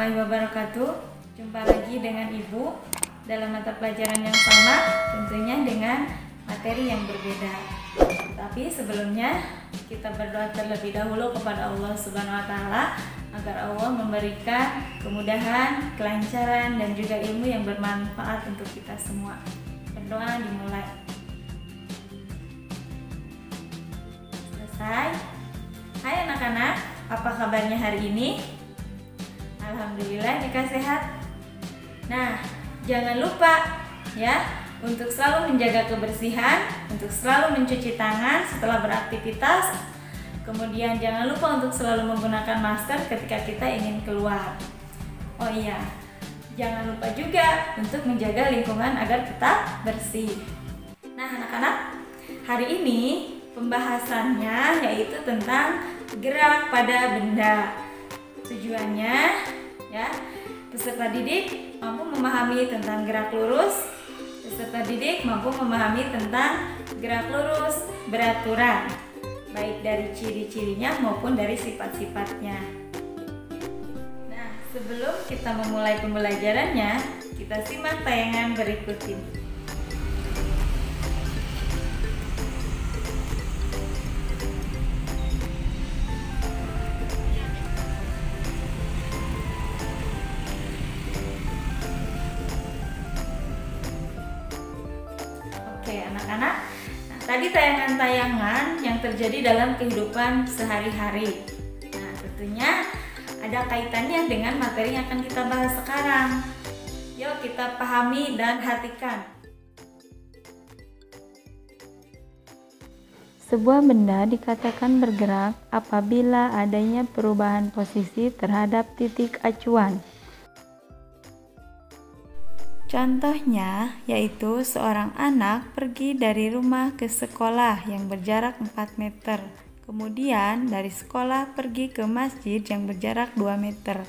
warahmatullahi wabarakatuh. Jumpa lagi dengan Ibu dalam mata pelajaran yang sama, tentunya dengan materi yang berbeda. Tapi sebelumnya kita berdoa terlebih dahulu kepada Allah Subhanahu wa taala agar Allah memberikan kemudahan, kelancaran dan juga ilmu yang bermanfaat untuk kita semua. Berdoa dimulai. Selesai. Hai anak-anak, apa kabarnya hari ini? Alhamdulillah jika sehat. Nah, jangan lupa ya untuk selalu menjaga kebersihan, untuk selalu mencuci tangan setelah beraktivitas. Kemudian jangan lupa untuk selalu menggunakan masker ketika kita ingin keluar. Oh iya, jangan lupa juga untuk menjaga lingkungan agar tetap bersih. Nah anak-anak, hari ini pembahasannya yaitu tentang gerak pada benda. Tujuannya ya, peserta didik mampu memahami tentang gerak lurus. Peserta didik mampu memahami tentang gerak lurus beraturan, baik dari ciri-cirinya maupun dari sifat-sifatnya. Nah, sebelum kita memulai pembelajarannya, kita simak tayangan berikut ini. Oke anak-anak, nah, tadi tayangan-tayangan yang terjadi dalam kehidupan sehari-hari. Nah tentunya ada kaitannya dengan materi yang akan kita bahas sekarang. Yuk kita pahami dan perhatikan. Sebuah benda dikatakan bergerak apabila adanya perubahan posisi terhadap titik acuan. Contohnya yaitu seorang anak pergi dari rumah ke sekolah yang berjarak 4 meter. Kemudian dari sekolah pergi ke masjid yang berjarak 2 meter.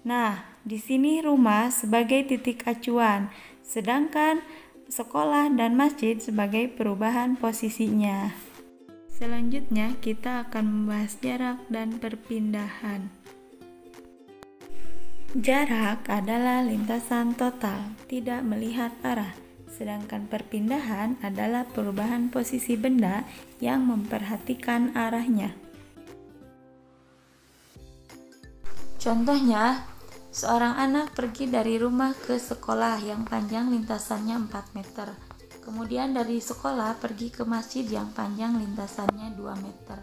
Nah, di sini rumah sebagai titik acuan, sedangkan sekolah dan masjid sebagai perubahan posisinya. Selanjutnya kita akan membahas jarak dan perpindahan. Jarak adalah lintasan total, tidak melihat arah, sedangkan perpindahan adalah perubahan posisi benda yang memperhatikan arahnya. Contohnya, seorang anak pergi dari rumah ke sekolah yang panjang lintasannya 4 meter. Kemudian dari sekolah pergi ke masjid yang panjang lintasannya 2 meter.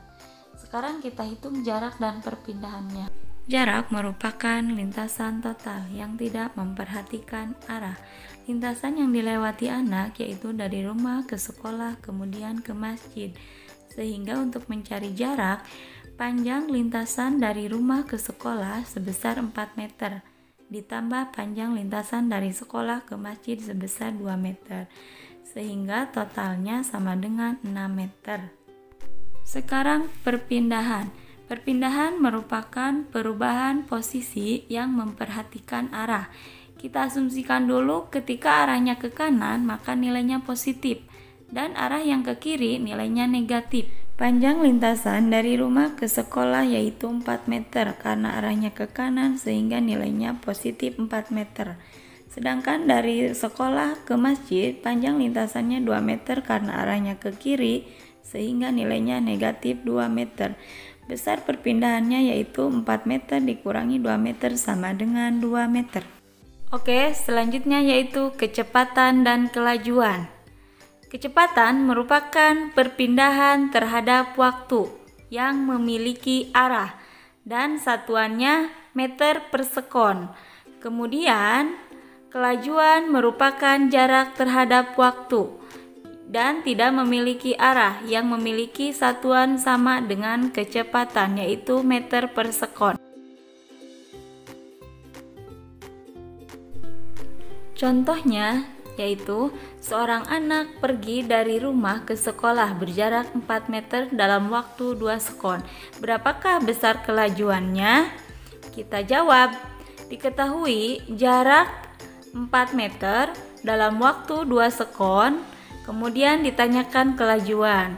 Sekarang kita hitung jarak dan perpindahannya. Jarak merupakan lintasan total yang tidak memperhatikan arah. Lintasan yang dilewati anak yaitu dari rumah ke sekolah kemudian ke masjid. Sehingga untuk mencari jarak, panjang lintasan dari rumah ke sekolah sebesar 4 meter. Ditambah panjang lintasan dari sekolah ke masjid sebesar 2 meter. Sehingga totalnya sama dengan 6 meter. Sekarang perpindahan. Perpindahan merupakan perubahan posisi yang memperhatikan arah. Kita asumsikan dulu ketika arahnya ke kanan maka nilainya positif dan arah yang ke kiri nilainya negatif. Panjang lintasan dari rumah ke sekolah yaitu 4 meter karena arahnya ke kanan sehingga nilainya positif 4 meter. Sedangkan dari sekolah ke masjid panjang lintasannya 2 meter karena arahnya ke kiri sehingga nilainya negatif 2 meter. Besar perpindahannya yaitu 4 meter dikurangi 2 meter sama dengan 2 meter. Oke, selanjutnya yaitu kecepatan dan kelajuan. Kecepatan merupakan perpindahan terhadap waktu yang memiliki arah dan satuannya meter per sekon. Kemudian, kelajuan merupakan jarak terhadap waktu dan tidak memiliki arah yang memiliki satuan sama dengan kecepatan yaitu meter per sekon. Contohnya yaitu seorang anak pergi dari rumah ke sekolah berjarak 4 meter dalam waktu 2 sekon. Berapakah besar kelajuannya? Kita jawab, diketahui jarak 4 meter dalam waktu 2 sekon. Kemudian ditanyakan kelajuan.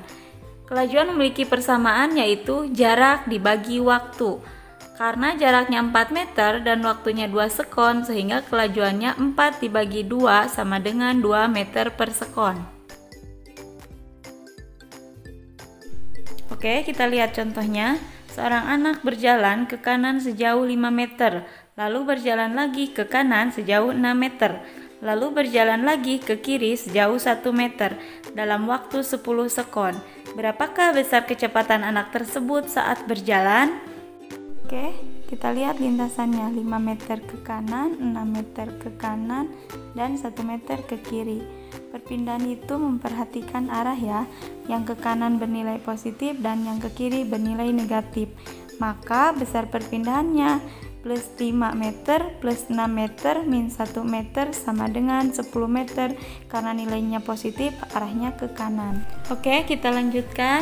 Kelajuan memiliki persamaan yaitu jarak dibagi waktu. Karena jaraknya 4 meter dan waktunya 2 sekon, sehingga kelajuannya 4 dibagi 2 sama dengan 2 meter per sekon. Oke, kita lihat contohnya. Seorang anak berjalan ke kanan sejauh 5 meter, lalu berjalan lagi ke kanan sejauh 6 meter, lalu berjalan lagi ke kiri sejauh 1 meter dalam waktu 10 sekon. Berapakah besar kecepatan anak tersebut saat berjalan? Oke, kita lihat lintasannya 5 meter ke kanan, 6 meter ke kanan, dan 1 meter ke kiri. Perpindahan itu memperhatikan arah ya, yang ke kanan bernilai positif dan yang ke kiri bernilai negatif. Maka besar perpindahannya plus 5 meter plus 6 meter min 1 meter sama dengan 10 meter karena nilainya positif, arahnya ke kanan. Oke, kita lanjutkan.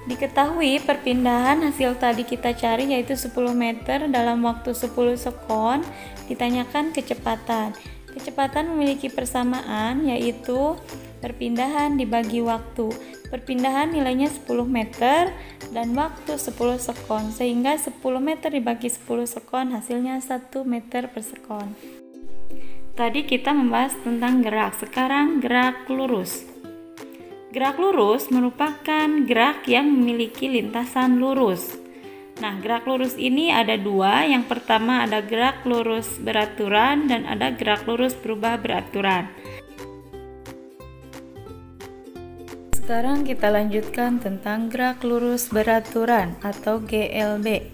Diketahui perpindahan hasil tadi kita cari yaitu 10 meter dalam waktu 10 sekon. Ditanyakan kecepatan. Kecepatan memiliki persamaan yaitu perpindahan dibagi waktu. Perpindahan nilainya 10 meter dan waktu 10 sekon, sehingga 10 meter dibagi 10 sekon hasilnya 1 meter per sekon. Tadi kita membahas tentang gerak, sekarang gerak lurus. Gerak lurus merupakan gerak yang memiliki lintasan lurus. Nah, gerak lurus ini ada dua. Yang pertama ada gerak lurus beraturan dan ada gerak lurus berubah beraturan. Sekarang kita lanjutkan tentang gerak lurus beraturan atau GLB.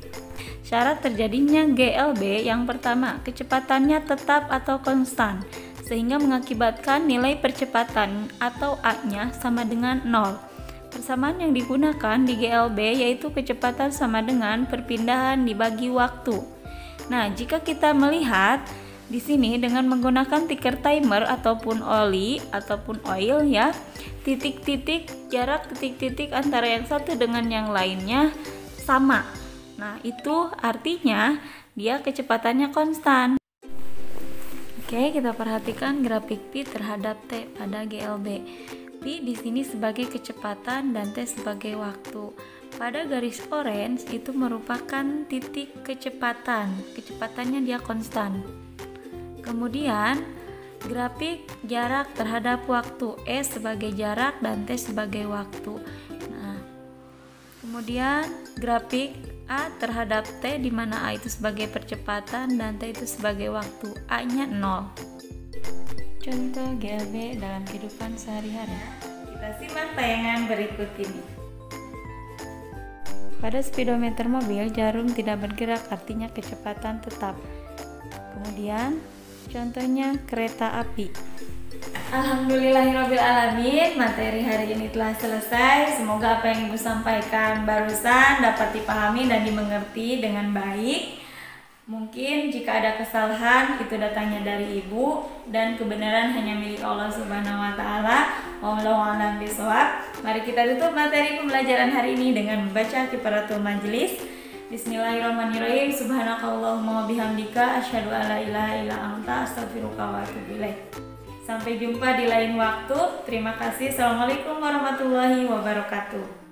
Syarat terjadinya GLB yang pertama, kecepatannya tetap atau konstan, sehingga mengakibatkan nilai percepatan atau A-nya sama dengan 0. Persamaan yang digunakan di GLB yaitu kecepatan sama dengan perpindahan dibagi waktu. Nah, jika kita melihat di sini dengan menggunakan ticker timer ataupun oli ataupun oil ya, titik-titik, jarak titik-titik antara yang satu dengan yang lainnya sama. Nah, itu artinya dia kecepatannya konstan. Oke, kita perhatikan grafik P terhadap T pada GLB. P di sini sebagai kecepatan dan T sebagai waktu. Pada garis orange itu merupakan titik kecepatan. Kecepatannya dia konstan. Kemudian, grafik jarak terhadap waktu. E sebagai jarak dan T sebagai waktu. Nah, kemudian grafik A terhadap T di mana A itu sebagai percepatan dan T itu sebagai waktu. A-nya 0. Contoh GLB dalam kehidupan sehari-hari. Kita simak tayangan berikut ini. Pada speedometer mobil, jarum tidak bergerak, artinya kecepatan tetap. Kemudian, contohnya kereta api. Alhamdulillahirrabbilalamin, materi hari ini telah selesai. Semoga apa yang Ibu sampaikan barusan dapat dipahami dan dimengerti dengan baik. Mungkin jika ada kesalahan itu datangnya dari Ibu dan kebenaran hanya milik Allah Subhanahu wa taala. Wallahu a'lam bishawab. Mari kita tutup materi pembelajaran hari ini dengan membaca kifaratul majelis. Bismillahirrahmanirrahim. Subhanakallahumma wa bihamdika asyhadu an la ilaha illa anta astaghfiruka wa atubu ilaik. Sampai jumpa di lain waktu. Terima kasih. Assalamualaikum warahmatullahi wabarakatuh.